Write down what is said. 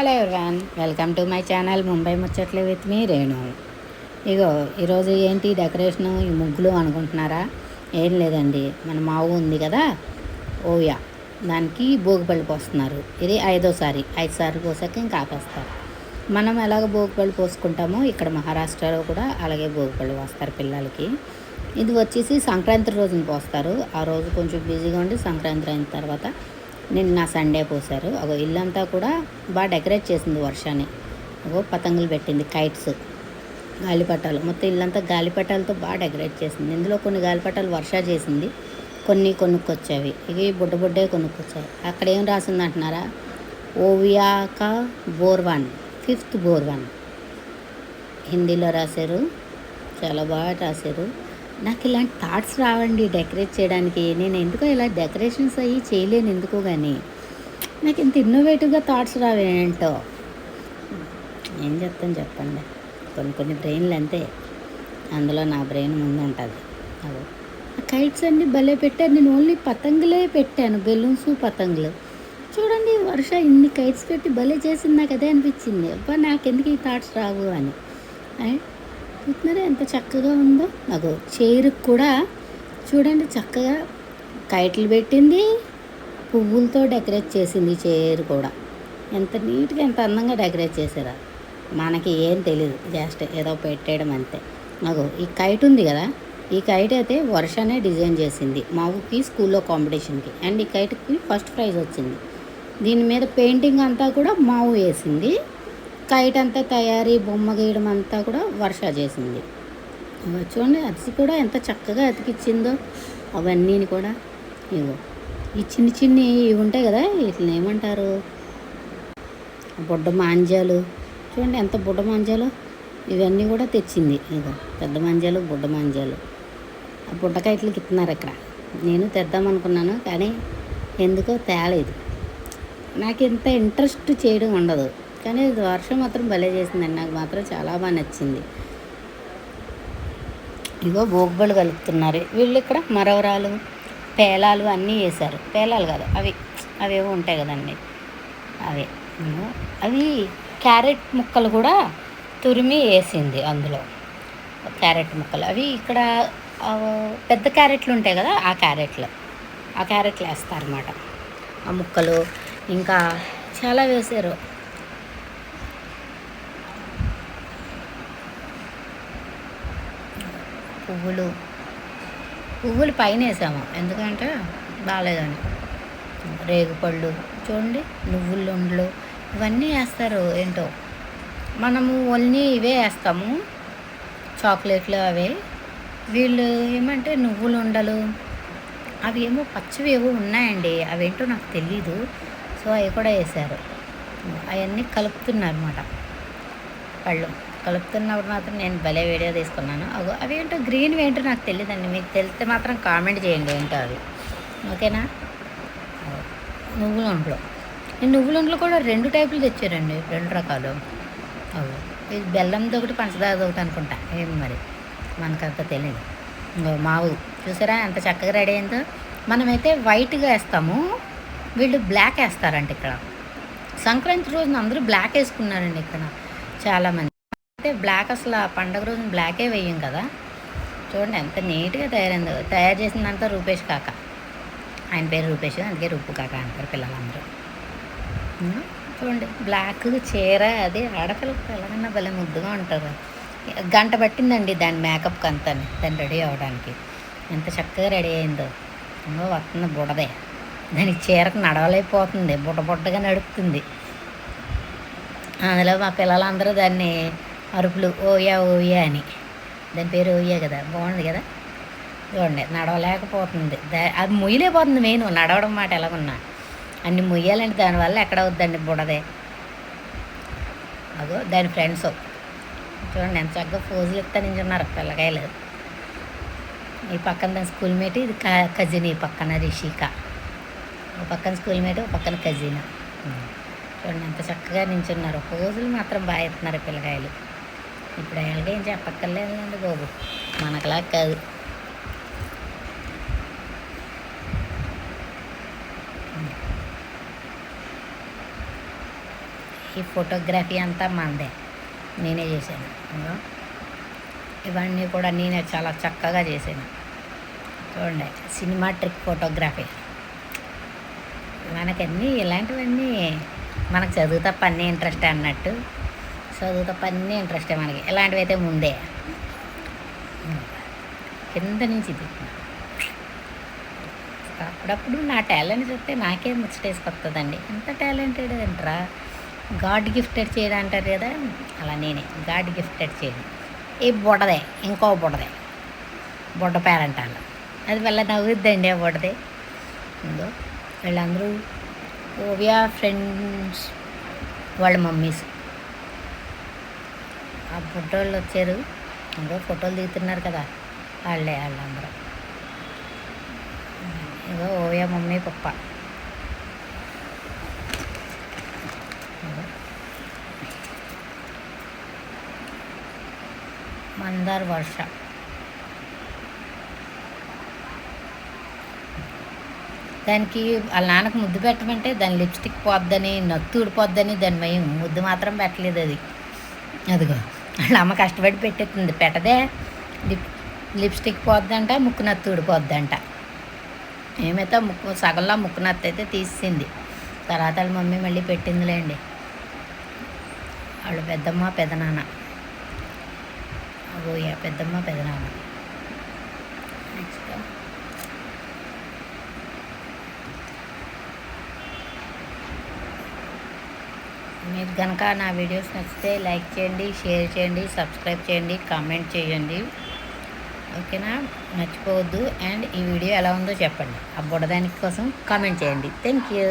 Hello everyone, welcome to my channel Mumbai ముచ్చట్లు with me Renu. ఇగో ఈరోజు ఏంటి డెకరేషన్, ఈ ముగ్గులు అనుకుంటున్నారా? ఏం లేదండి, మన మావు ఉంది కదా ఓయా, దానికి భోగిపళ్ళు పోస్తున్నారు. ఇది 5వ సారి, 5 సార్లు పోసాక ఇంకా ఆపేస్తారు. మనం ఎలాగ భోగిపళ్ళు పోసుకుంటామో ఇక్కడ మహారాష్ట్రలో కూడా అలాగే భోగిపళ్ళు పోస్తారు పిల్లలకి. ఇది వచ్చేసి సంక్రాంతి రోజున పోస్తారు. ఆ రోజు కొంచెం బిజీగా ఉండి సంక్రాంతి అయిన తర్వాత నిన్న సండే పోసారు. అగో ఇల్లంతా కూడా బాగా డెకరేట్ చేసింది వర్షాన్ని. అగో పతంగులు పెట్టింది, కైట్స్, గాలిపటాలు, మొత్తం ఇల్లంతా గాలిపటాలతో బాగా డెకరేట్ చేసింది. ఇందులో కొన్ని గాలిపటాలు వర్ష చేసింది, కొన్ని కొనుక్కొచ్చేవి. ఇవి బుడ్డే కొనుక్కొచ్చాయి. అక్కడ ఏం రాసింది అంటున్నారా? ఓవియాక బోర్వాన్, 5th బోర్వాన్ హిందీలో రాశారు. చాలా బాగా రాశారు. నాకు ఇలాంటి థాట్స్ రావండి డెకరేట్ చేయడానికి. నేను ఎందుకో ఇలా డెకరేషన్స్ అయ్యి చేయలేను ఎందుకో, కానీ నాకు ఇంత ఇన్నోవేటివ్గా థాట్స్ రావేంటో. ఏం చెప్తాను చెప్పండి, కొన్ని బ్రెయిన్లు అంతే. అందులో నా బ్రెయిన్ ముందు ఉంటుంది. అదో కైట్స్ అన్నీ భలే పెట్టాను. నేను ఓన్లీ పతంగులే పెట్టాను, బెలూన్స్ పతంగులు. చూడండి వర్ష ఇన్ని కైట్స్ పెట్టి భలే చేసింది. నాకు అదే అనిపించింది, అబ్బా నాకెందుకు ఈ థాట్స్ రావు అని. చూస్తున్నారా ఎంత చక్కగా ఉందో. నాకు చైర్కి కూడా చూడండి చక్కగా కైట్లు పెట్టింది, పువ్వులతో డెకరేట్ చేసింది. చైర్ కూడా ఎంత నీట్గా ఎంత అందంగా డెకరేట్ చేశారా. మనకి ఏం తెలియదు, జస్ట్ ఏదో పెట్టేయడం అంతే. నాకు ఈ కైట్ ఉంది కదా, ఈ కైట్ అయితే వర్షనే డిజైన్ చేసింది మా ఊరికి స్కూల్లో కాంపిటీషన్కి. అండ్ ఈ కైట్కి ఫస్ట్ ప్రైజ్ వచ్చింది. దీని మీద పెయింటింగ్ అంతా కూడా మావు వేసింది. కైట్ అంతా తయారీ, బొమ్మ గీయడం అంతా కూడా వర్ష చేసింది. చూడండి అది కూడా ఎంత చక్కగా అతికిచ్చిందో అవన్నీ కూడా. ఇగో ఈ చిన్ని ఇవి ఉంటాయి కదా, వీటిని ఏమంటారు, బుడ్డ మాంజాలు. చూడండి ఎంత బుడ్డ మాంజాలు, ఇవన్నీ కూడా తెచ్చింది. ఇగో పెద్ద మాంజాలు, బుడ్డ మాంజాలు. ఆ బుడ్డకాయట్లకి ఇస్తున్నారు ఇక్కడ. నేను తెద్దామనుకున్నాను కానీ ఎందుకో తేలేదు. నాకు ఇంత ఇంట్రెస్ట్ చేయడం ఉండదు, కానీ వర్షం మాత్రం భలే చేసిందండి. నాకు మాత్రం చాలా బాగా నచ్చింది. ఇగో భోగిపళ్ళు కలుపుతున్నారు వీళ్ళు. ఇక్కడ మరవరాలు, పేలాలు అన్నీ వేశారు. పేలాలు కాదు, అవేవో ఉంటాయి కదండి, అవి క్యారెట్ ముక్కలు కూడా తురిమి వేసింది అందులో. క్యారెట్ ముక్కలు అవి ఇక్కడ పెద్ద క్యారెట్లు ఉంటాయి కదా, ఆ క్యారెట్లు వేస్తారన్నమాట. ఆ ముక్కలు ఇంకా చాలా వేశారు. పువ్వులు పైన వేసాము ఎందుకంటే బాగాలేదని. రేగుపళ్ళు చూడండి, నువ్వులుండలు ఇవన్నీ వేస్తారు. ఏంటో మనము ఓన్లీ ఇవే వేస్తాము, చాక్లెట్లు అవే. వీళ్ళు ఏమంటే నువ్వులు ఉండలు, అవి ఏమో పచ్చివి ఏవో ఉన్నాయండి, అవేంటో నాకు తెలీదు. సో అవి కూడా వేశారు. అవన్నీ కలుపుతున్నారు అన్నమాట. పళ్ళు కలుపుతున్నప్పుడు మాత్రం నేను భలే వీడియో తీసుకున్నాను. అవి ఏంటో గ్రీన్ ఏంటో నాకు తెలియదండి, మీకు తెలిస్తే మాత్రం కామెంట్ చేయండి ఏంటో అవి, ఓకేనా. నువ్వులుండలు, ఈ నువ్వులుండలు కూడా 2 టైపులు తెచ్చారండి, 2 రకాలు. ఇది బెల్లంతో ఒకటి, పంచదారతో ఒకటి అనుకుంటా, ఏం మరి మనకంత తెలియదు. మావు చూసారా ఎంత చక్కగా రెడీ అయిందో. మనమైతే వైట్గా వేస్తాము, వీళ్ళు బ్లాక్ వేస్తారంట. ఇక్కడ సంక్రాంతి రోజున అందరూ బ్లాక్ వేసుకున్నారండి ఇక్కడ చాలామంది. అయితే బ్లాక్ అసలు ఆ పండగ రోజున బ్లాకే వేయం కదా. చూడండి ఎంత నీట్గా తయారైందో. తయారు చేసిందంతా రూపేష్ కాక, ఆయన పేరు రూపేష్, అందుకే రూపు కాక అంటారు పిల్లలందరూ. చూడండి బ్లాక్ చీర, అది ఆడపిల్లకి ఎలాగన్నా భలే ముద్దుగా ఉంటారు. గంట పట్టిందండి దాని మేకప్కి అంతా, దాన్ని రెడీ అవ్వడానికి. ఎంత చక్కగా రెడీ అయిందో. వస్తుంది బుడదే, దానికి చీరకు నడవలేకపోతుంది, బుడ్డగా నడుపుతుంది. అందులో మా పిల్లలందరూ దాన్ని అరుపులు ఓయా అని, దాని పేరు ఓయా కదా, బాగుంది కదా. చూడండి నడవలేకపోతుంది, అది ముయ్యలేకపోతుంది. మెయిన్ నడవడం మాట ఎలాగున్నా అన్ని ముయ్యాలంటే దానివల్ల ఎక్కడ అవుద్దండి బుడదే. అగో దాని ఫ్రెండ్స్ చూడండి ఎంత చక్కగా ఫోజులు ఇస్తా నించున్నారు పిల్లకాయలు. ఈ పక్కన దాని స్కూల్ మేట్, ఇది కజిన్. ఈ పక్కన రిషిక, ఒక పక్కన స్కూల్ మేట్, ఒక పక్కన కజిన్. చూడండి ఎంత చక్కగా నించున్నారు. ఫోజులు మాత్రం బాగా ఇస్తున్నారు పిల్లకాయలు. ఇప్పుడు వాళ్ళకి ఏం చెప్పక్కర్లేదండి బాబు, మనకులా కాదు. ఈ ఫోటోగ్రఫీ అంతా మనదే, నేనే చేశాను. ఇంకో ఇవన్నీ కూడా నేనే చాలా చక్కగా చేశాను. చూడండి, సినిమాట్రిక్ ఫోటోగ్రఫీ. మనకన్నీ ఇలాంటివన్నీ మనకు చదువు తప్ప అన్నీ ఇంట్రెస్టే అన్నట్టు, చదువు తప్ప అన్నీ ఇంట్రెస్టే మనకి. ఇలాంటివి అయితే ముందే కింద నుంచి అప్పుడప్పుడు నా టాలెంట్ చూస్తే నాకే ముచ్చటేసుకొస్తుందండి. ఎంత టాలెంటెడ్ అంటారా, గాడ్ గిఫ్టెడ్ చేయడం అంటారు కదా, అలా నేనే గాడ్ గిఫ్టెడ్ చేయడం. ఈ బుడదే, ఇంకో బుడదే, బుడ్డ పేరంటాలు, అది వల్ల నవ్వుద్దండి. ఆ బుడదే ఇందో వీళ్ళందరూ ఓవియా ఫ్రెండ్స్ వాళ్ళ మమ్మీస్. ఆ ఫోటోళ్ళు వచ్చారు, ఇంకో ఫోటోలు దిగుతున్నారు కదా, వాళ్ళందరూ. ఇగో ఓవియా మమ్మీ పప్ప. మందార్ వర్ష. దానికి వాళ్ళ నాన్నకు ముద్దు పెట్టమంటే దాని లిప్స్టిక్ పోద్దని, నత్తు ఊడిపోద్దని దాని భయం, ముద్దు మాత్రం పెట్టలేదు. అదిగో వాళ్ళ అమ్మ కష్టపడి పెట్టేస్తుంది, పెట్టదే. లిప్స్టిక్ పోద్దంట, ముక్కు నత్తు ఊడిపోద్దంట. ఏమైతే ముక్కు సగంలో ముక్కు నత్త అయితే తీసింది, తర్వాత వాళ్ళ మమ్మీ మళ్ళీ పెట్టిందిలేండి. వాళ్ళు పెద్దమ్మ పెదనాన్న, ఓయా పెద్దమ్మ పెదనాన్న. నెక్స్ట్ మీకు కనుక నా వీడియోస్ నచ్చితే లైక్ చేయండి, షేర్ చేయండి, సబ్స్క్రైబ్ చేయండి, కామెంట్ చేయండి. ఓకేనా, మర్చిపోవద్దు. అండ్ ఈ వీడియో ఎలా ఉందో చెప్పండి, ఆ బుడదానికి కోసం కామెంట్ చేయండి. Thank you.